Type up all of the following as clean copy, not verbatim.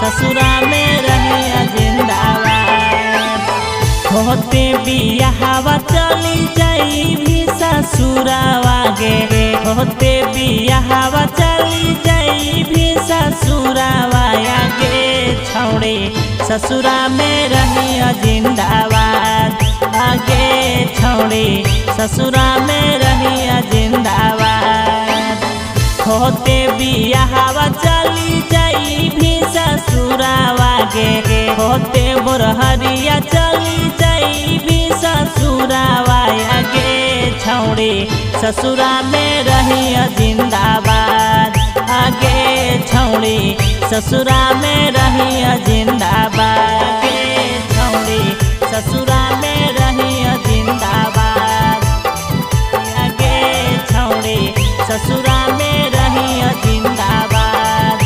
ससुरा में रहिया जिंदाबाद। होते बियाहवा चली जाई भी ससुरावा गे, होते बियाहवा चली जाई भी ससुरावा गे। छौड़े ससुरा में रहिया जिंदाबाद, आगे छौड़े ससुरा में रहिया जिंदाबाद। होते बियाहवा चली जाई भी ससुरावा गे, होते बोरहरिया चली जाई भी ससुरावा गे। छौड़े ससुरा में रहिया जिंदाबाद, आगे छौड़े ससुरा में रहिया जिंदाबाद। छौड़े ससुरा में रहिया जिंदाबाद, आगे छौड़े ससुरा में रहिया जिंदाबाद।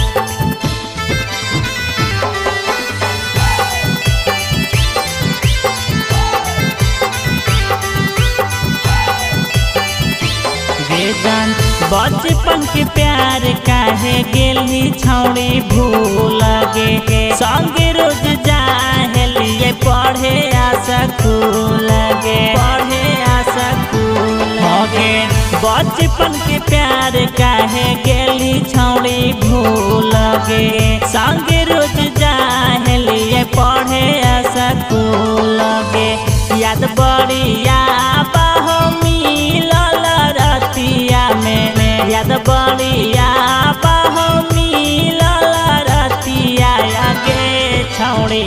बेजान बचपन के प्यार काहे गेली छौड़ी भूल गे, संगे रोज जाहलिए पढ़े स्कूल गे, पढ़े स्कूल गे। बचपन के प्यार काहे गेली छौड़ी भूल गे, संगे रोज जाहलिए पढ़े स्कूल गे। याद बड़िया बाहो मिलल रतिया में, याद बड़िया बाहो मिलल रतिया गे। छौड़ी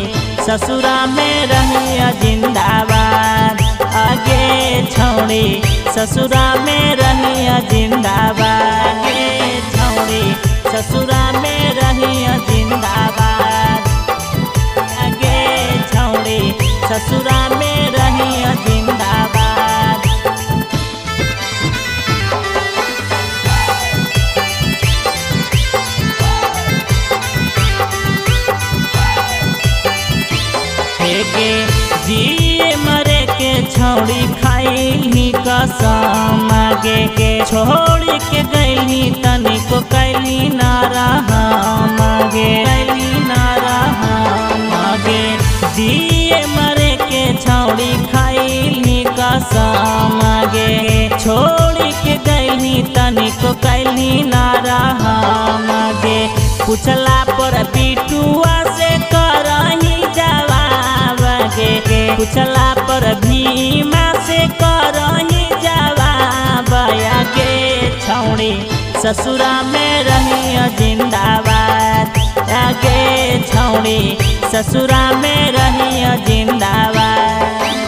ससुरा में रहिया जिंदाबाद, आगे छौड़ी ससुरा में रहिया जिंदाबाद। छौड़ी ससुरा में रहिया जिंदाबाद, आगे छौड़ी ससुरा में रहिया जिंदाबाद। जिए मरे के छौड़ी खाइली कसम गे, छोड़ी के गैली तनिको कैली ना रहम गे, कैली ना रहम गे। जिए मरे के छौड़ी खाइली कसम गे, छोड़ी के गैली तनिको कैली ना रहम गे। पूछला पर बिटुआ से करही जवाब गे, पूछला पर भीमा से करही जवाब गे। छौड़ी ससुरा में रहिया जिंदाबाद, आगे छौड़ी ससुरा में रहिया जिंदाबाद।